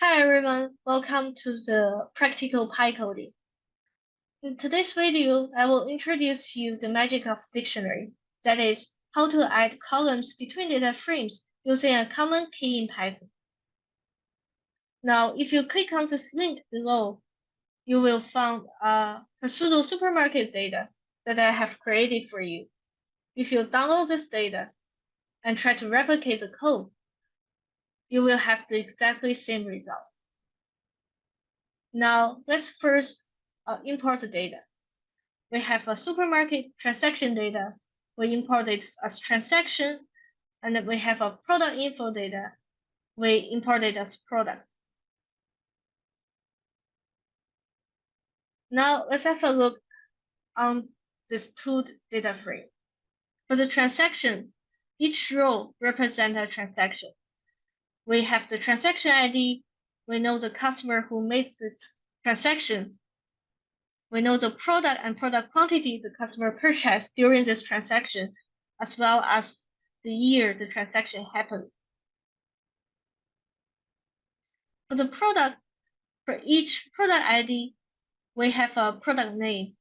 Hi everyone, welcome to the Practical PyCoding. In today's video, I will introduce you the magic of dictionary, that is, how to add columns between data frames using a common key in Python. Now, if you click on this link below, you will find pseudo supermarket data that I have created for you. If you download this data and try to replicate the code, you will have the exactly same result. Now, let's first import the data. We have a supermarket transaction data. We import it as transaction, and we have a product info data. We import it as product. Now let's have a look on this two data frame. For the transaction, each row represents a transaction. We have the transaction ID. We know the customer who made this transaction. We know the product and product quantity the customer purchased during this transaction, as well as the year the transaction happened. For the product, for each product ID, we have a product name,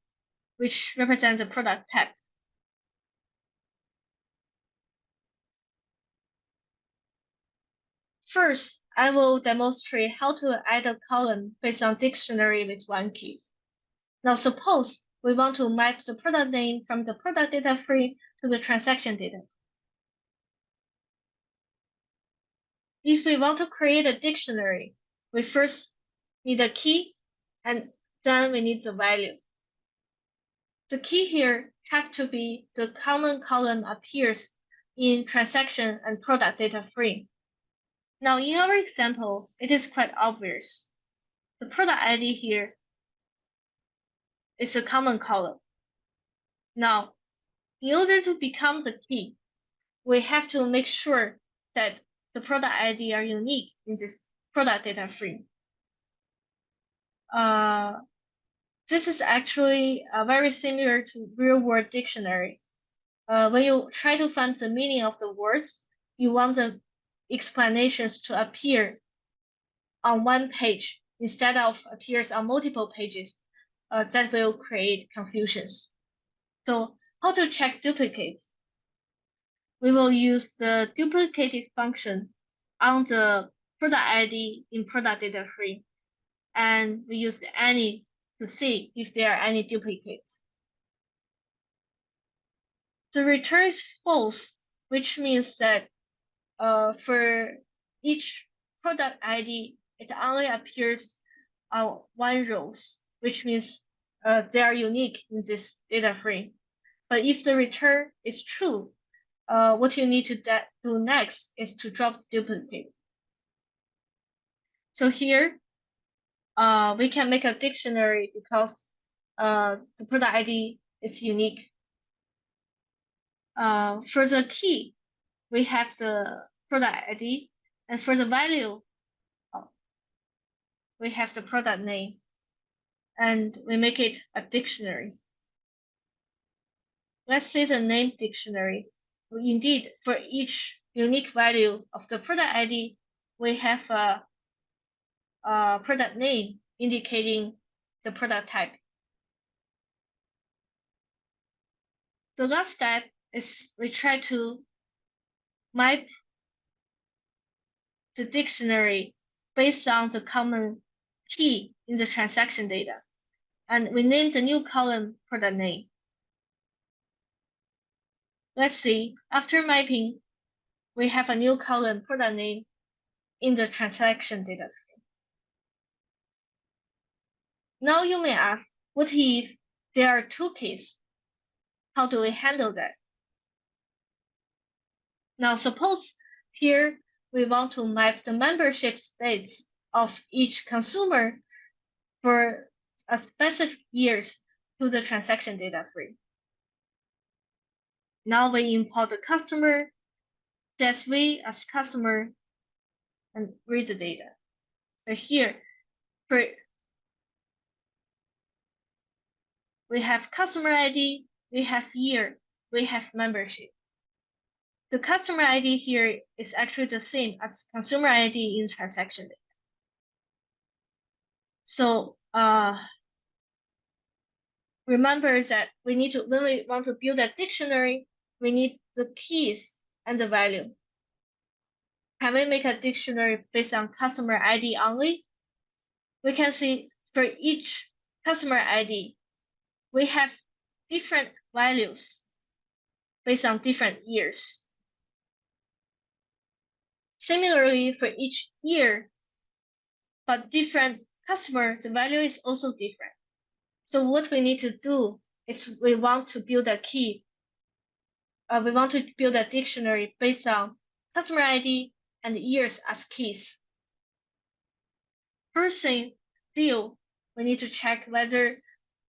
which represents the product type. First, I will demonstrate how to add a column based on dictionary with one key. Now suppose we want to map the product name from the product data frame to the transaction data. If we want to create a dictionary, we first need a key and then we need the value. The key here has to be the common column appears in transaction and product data frame. Now in our example, it is quite obvious. The product ID here is a common column. Now, in order to become the key, we have to make sure that the product ID are unique in this product data frame. This is actually very similar to real-world dictionary. When you try to find the meaning of the words, you want the explanations to appear on one page instead of appears on multiple pages. That will create confusions. So how to check duplicates? We will use the duplicated function on the product ID in product data frame, and we use the any to see if there are any duplicates. The return is false, which means that for each product ID, it only appears on one rows, which means they are unique in this data frame. But if the return is true, what you need to do next is to drop the duplicate. So here, we can make a dictionary because the product ID is unique. For the key, we have the product ID, and for the value, we have the product name, and we make it a dictionary. Let's say the name dictionary. Indeed, for each unique value of the product ID, we have a product name indicating the product type. The last step is we try to map the dictionary based on the common key in the transaction data, and we name the new column product name. Let's see, after mapping, we have a new column product name in the transaction data frame. Now you may ask, what if there are two keys? How do we handle that? Now suppose here we want to map the membership states of each consumer for a specific years to the transaction data frame. Now we import the customer, CSV as customer, and read the data. But here, we have customer ID, we have year, we have membership. The customer ID here is actually the same as consumer ID in transaction data. So remember that when we want to build a dictionary, we need the keys and the value. Can we make a dictionary based on customer ID only? We can see for each customer ID, we have different values based on different years. Similarly, for each year, but different customer, the value is also different. So what we need to do is we want to build a dictionary based on customer ID and years as keys. First thing, still, we need to check whether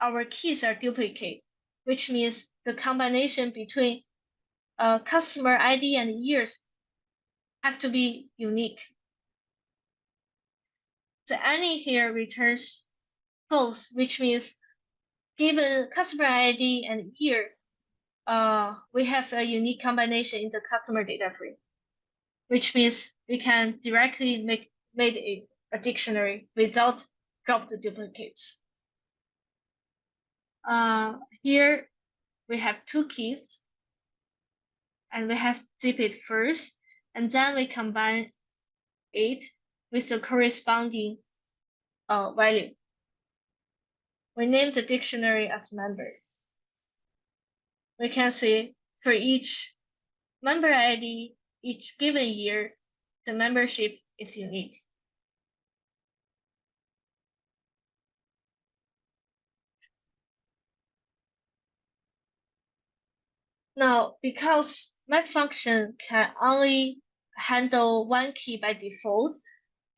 our keys are duplicate, which means the combination between customer ID and years have to be unique. The any here returns false, which means given customer ID and year, we have a unique combination in the customer data frame, which means we can directly make it a dictionary without drop the duplicates. Here we have two keys, and we have zip it first, and then we combine it with the corresponding value. We name the dictionary as member. We can see for each member ID, each given year, the membership is unique. Now, because my function can only handle one key by default,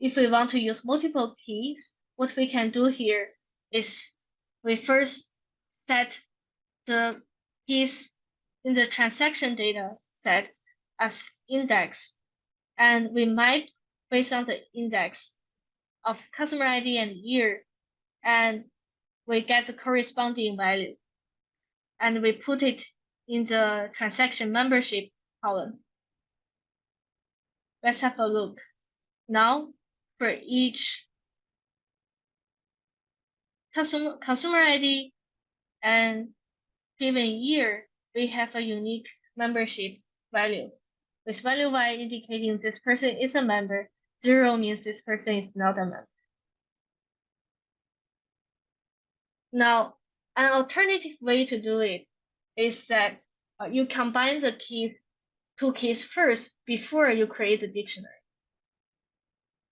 if we want to use multiple keys, what we can do here is we first set the keys in the transaction data set as index, and we map based on the index of customer ID and year, and we get the corresponding value, and we put it in the transaction membership column. Let's have a look. Now, for each consumer ID and given year, we have a unique membership value, with value y indicating this person is a member, 0 means this person is not a member. Now, an alternative way to do it is that you combine the two keys first before you create the dictionary.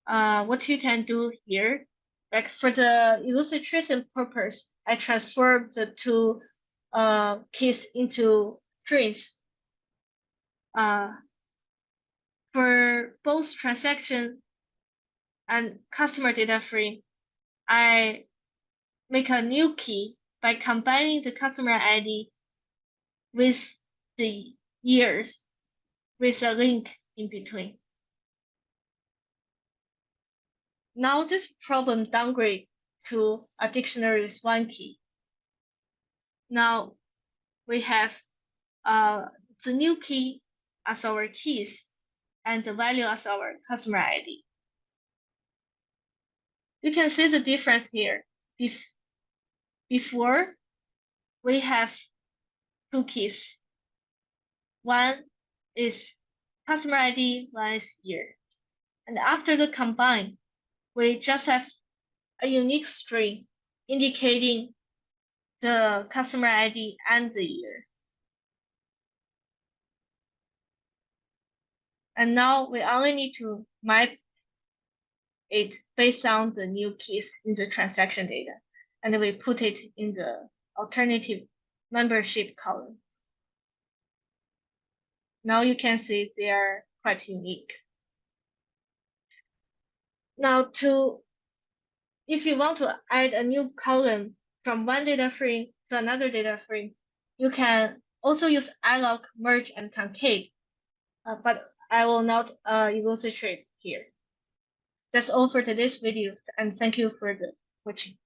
What you can do here, like for the illustration purpose, I transformed the two keys into strings. For both transaction and customer data frame, I make a new key by combining the customer ID with the years with a link in between. Now this problem downgrade to a dictionary with one key. Now we have the new key as our keys and the value as our customer ID. You can see the difference here. Before, we have two keys. One is customer ID, one is year. And after the combine, we just have a unique string indicating the customer ID and the year. And now we only need to map it based on the new keys in the transaction data. And we put it in the alternative membership column. Now you can see they are quite unique. Now if you want to add a new column from one data frame to another data frame, you can also use alloc, merge, and concat, but I will not illustrate here. That's all for today's video, and thank you for watching.